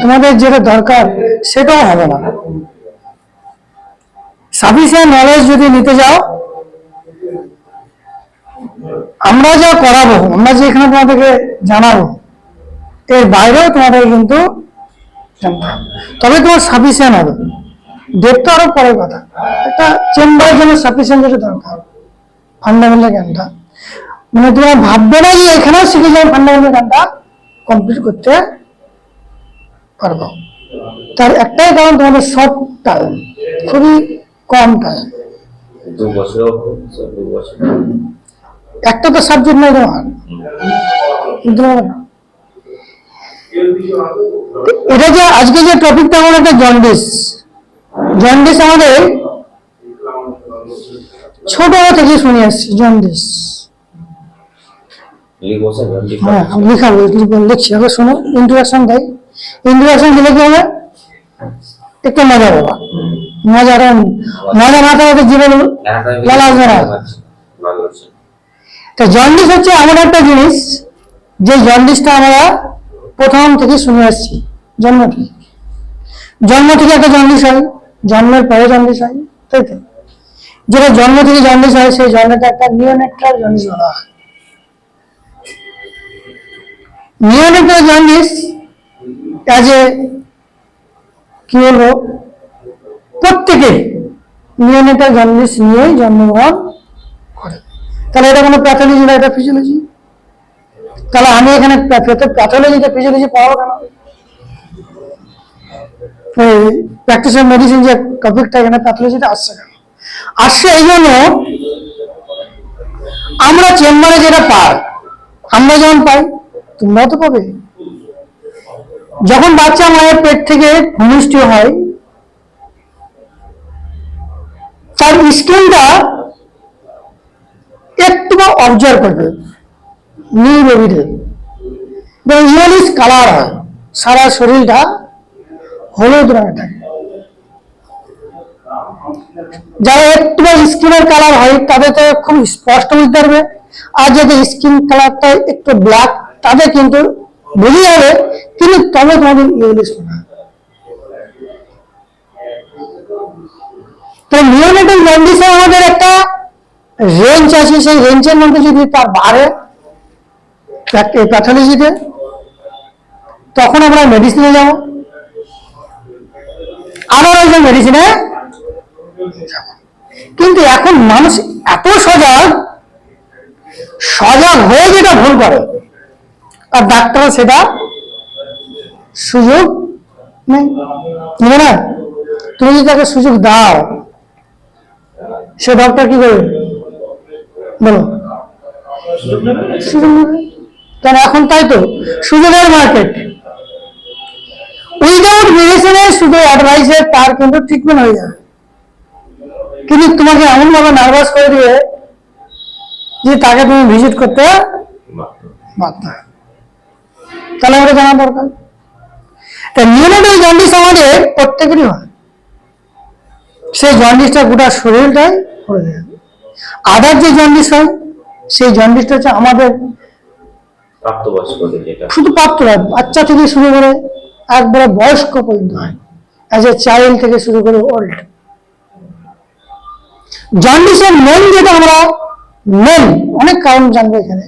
তোমাদের যেটা দরকার সেটাও হবে না। সাফিসিয়েন্ট নলেজ যদি নিতে যাও, আমরা যা করাবো, আমরা যে এখানে তোমাদেরকে জানাবো, এর বাইরেও তোমাদের কিন্তু জানতে হবে, তবে তোমার সাফিসিয়েন্ট হবে। ডেপটা আরো পরের কথা, একটা চেম্বারের জন্য সাফিসিয়েন্ট যেটা দরকার ফান্ডামেন্টাল জ্ঞানটা, মানে তোমরা ভাববে না যে এখানেও শিখে যাবে ফান্ডামেন্টাল জ্ঞানটা কমপ্লিট করতে পারবো। তার একটাই কারণ, তোমাদের শর্ট টাইম, খুবই কম টাইম, 2 বছর। একটা তো সাবজেক্ট নাই তোমার, এটা যে আজকে যে টপিকটা হলো একটা জন্ডিস। জন্ডিস আমাদের ছোট থেকে শুনে আসছি, জন্ডিস। হ্যাঁ আমি লিখাবো, লিখছি, আগে শোনো, ইন্ট্রোডাকশন দেয়। ইন্ট্রোডাকশন দিলে কি হবে, একটু মজা বাবা, মজা মাথা মাথা জীবন লালা আসবে না। তো জন্ডিস হচ্ছে এমন একটা জিনিস, যে জন্ডিসটা আমরা প্রথম থেকে শুনে আসছি, জন্ম থেকে একটা জন্ডিস হয়, জন্মের পরে জন্ডিস হয়, তাই তো? যেটা জন্ম থেকে জন্ডিস হয়, সেই জন্মটা একটা নিওনেটাল জন্ডিস বলা হয়। নিওনেটাল জন্ডিস কি বলবো, প্রত্যেকে নিওনেটাল জন্ডিস নিয়েই জন্মগ্রহণ করে। তাহলে এটা কোনো প্যাথোলজি না, এটা ফিজিওলজি। তাহলে আমি এখানে প্যাথোলজিটা ফিজিওলজি পড়াবো কেন? প্র্যাকটিস অফ মেডিসিন যে টপিকটা, এখানে প্যাথোলজিটা আসছে কেন? আসছে এই জন্য, আমরা চেম্বারে যেটা পাই, আমরা যেমন পাই তোমরাও তো পাবে। যখন বাচ্চা মায়ের পেট থেকে ভূমিষ্ঠ হয়, তার স্কিনটা একটু অবজার্ভ করবে, নিউ বেবিতে ইয়েলিশ কালার হয়, সারা শরীরটা হলুদ রঙের থাকে। যারা একটু স্কিনের কালার হয় তাদের তো খুব স্পষ্ট বুঝতে পারবে, আর যাদের স্কিন কালারটা একটু ব্ল্যাক তাদের কিন্তু বুঝে যাবে, কিন্তু তবে তোমাদের ইয়েলিশ না। তো নিওনেটাল জন্ডিসে আমাদের একটা রেঞ্জ আছে, সেই রেঞ্জের মধ্যে যদি তার বাড়ে প্যাথোলজিতে, তখন আমরা মেডিসিনে যাব, আবার ওই মেডিসিনে। কিন্তু এখন মানুষ এত সজাগ হয়ে যেটা ভুল করে, আর ডাক্তার সেটা সুযোগ নেই, নেবে না। তুমি যদি তাকে সুযোগ দাও, সে ডক্টর কি করবে বলো? সুযোগ নেবে। কারণ এখন তাই তো সুযোগের মার্কেট, উইদাউট মেডিসিনে শুধু অ্যাডভাইসে তার কিন্তু ট্রিটমেন্ট হয়ে যাবে, কিন্তু তোমাকে এমন ভাবে নার্ভাস করে দিবে যে তাকে তুমি ভিজিট করতে বাধ্য। তাহলে আমাদের জানা দরকার। তাই নিওনেটাল জন্ডিস আমাদের প্রত্যেকেরই হয়, সেই জন্ডিসটা গোটা শরীরটাই করে দেবে। আদার যে জন্ডিস হয়, সেই জন্ডিসটা হচ্ছে আমাদের শুধু প্রাপ্তবয়স্ক, বাচ্চা থেকে শুরু করে একবারে বয়স্ক পর্যন্ত হয়, অ্যাজ এ চাইল্ড থেকে শুরু করে ওল্ড। জন্ডিসের মেন যেটা আমরা অনেক কারণ জানবো এখানে,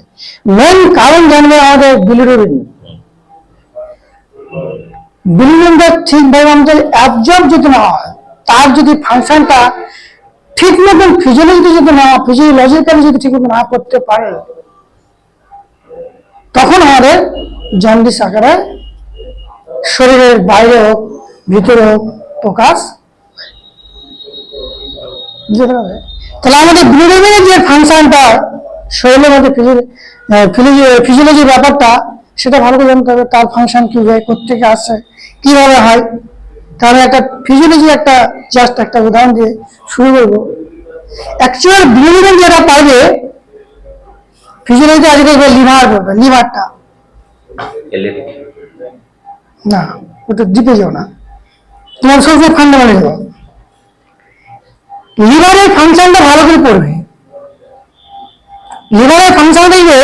মেন কারণ জানবে আমাদের বিলিরুবিন। বিলিরুবিনটা ঠিকভাবে আমাদের অ্যাবজর্ব যদি না হয়, তার যদি ফাংশনটা ঠিক মতন ফিজিওলজিক্যালি যদি ঠিক মতো না করতে পারে, তখন আমাদের জন্ডিস আকারে শরীরের বাইরে হোক ভিতরে হোক প্রকাশ যেতে হবে। তাহলে আমাদের বিলিরুবিনের যে ফাংশনটা, শরীরের মধ্যে ফিজিওলজির ব্যাপারটা, সেটা ভালো করে জানতে হবে। তার ফাংশন কিভাবে, কোত্থেকে আসছে, কিভাবে হয়। তাহলে একটা ফিজিওলজি জাস্ট একটা উদাহরণ দিয়ে শুরু করবো। অ্যাকচুয়াল বিলিরুবিন যেটা পাবে ফিজিওলজি, আজকে লিভারটা না, ওটা জিপে যাও না, তোমার সবসময় ফান্ডামেন্টাল যাও। লিভারের ফাংশনটা ভালো করে পড়বে। লিভারের ফাংশন দেখবে,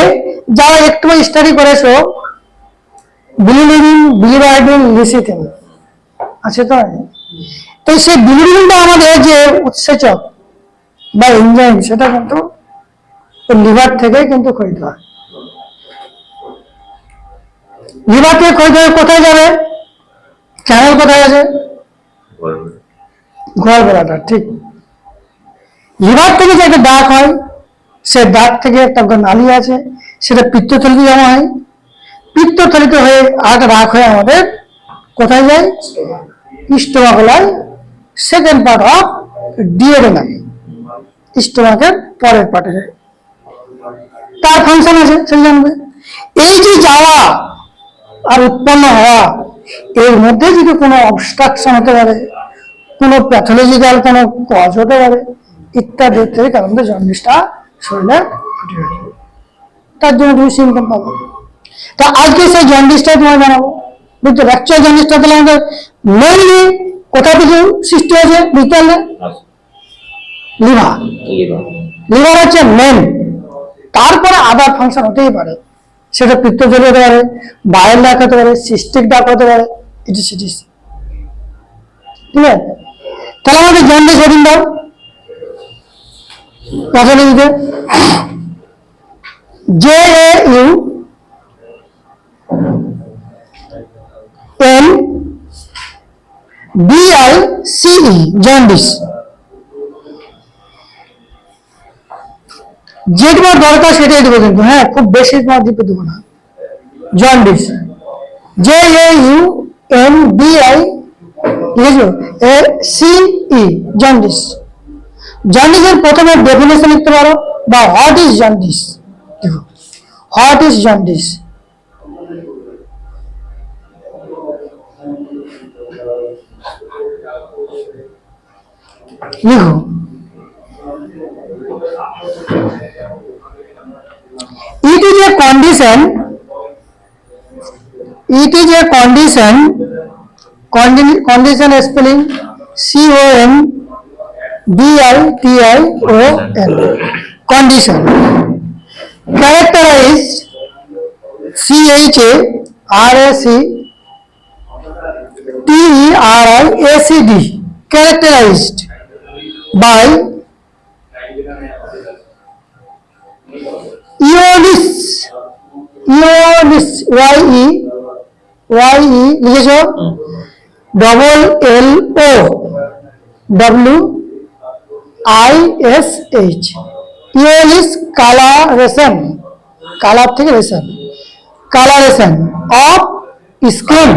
যারা একটু স্টাডি করেছো, বিলিরুবিন, বিলিরুবিন, লিসিথিন আছে তো। তো সেই বিলিরুবিনটা আমাদের যে উৎসেচক বা এনজাইম, সেটা কিন্তু লিভার থেকে কিন্তু ক্ষয়িত হয়। লিভার থেকে ক্ষয়িত হয়ে কোথায় যাবে? চ্যানেল কোথায় আছে? গলব্লাডার, ঠিক। লিভার থেকে যে একটা দাগ হয়, সে দাগ থেকে একটা নালী আছে, সেটা পিত্তথলিতে জমা হয়। পিত্তথলিতে হয়ে আর রাগ হয়ে আমাদের কোথায় যায়? স্টোমাকুলার সেকেন্ড পার্ট অফ ডিওডেনাম, স্টোমাকের পরের পার্টে যায়। তার ফাংশন আছে, সে জানবে। এই যে যাওয়া আর উৎপন্ন হওয়া, এর মধ্যে যদি কোনো অবস্ট্রাকশন হতে পারে, কোনো প্যাথোলজিক্যাল কোনো কজ হতে পারে ইত্যাদি থেকে কারণে জন্ডিসটা শরীরে ফুটে ওঠে। তার জন্য তুমি সিমটম পাবো। তা আজকে সেই জন্ডিসটাই তোমায় জানাবো। বুঝতে অ্যাকচুয়াল জন্ডিসটা তাহলে আমাদের মেইনলি কোথা থেকে সৃষ্টি হয়েছে বুঝতে পারলে? লিভার। লিভার হচ্ছে মেন। তারপরে আদার ফাংশন হতেই পারে, সেটা পিত্তথলি হতে পারে, বায়ের ডাক হতে পারে, সিস্টিক ডাক হতে পারে, ইটিস। ঠিক আছে, তাহলে আমাদের জন্ডিস হেডিং দাও প্যাথোলজিতে। JAUNDICE, jaundice. যে তোমার দরকার সেটাই দেবো কিন্তু, হ্যাঁ, খুব বেশি তোমার দিতে দেবো না। Jaundice, JAUNDICE, jaundice. জন্ডিসের প্রথমে ডেফিনেশন লিখতে পারো, বা হোয়াট ইজ জন্ডিস। দেখো, হোয়াট ইজ জন্ডিস। লিখো, it is a condition spelling CONDITION, condition characterized, CHARACTERIACD, characterized by Eolis, লিখেছ, LOWISH, ইওলিস কালারেশন, কালার থেকে রেশন, কালারেশন অফ স্কিন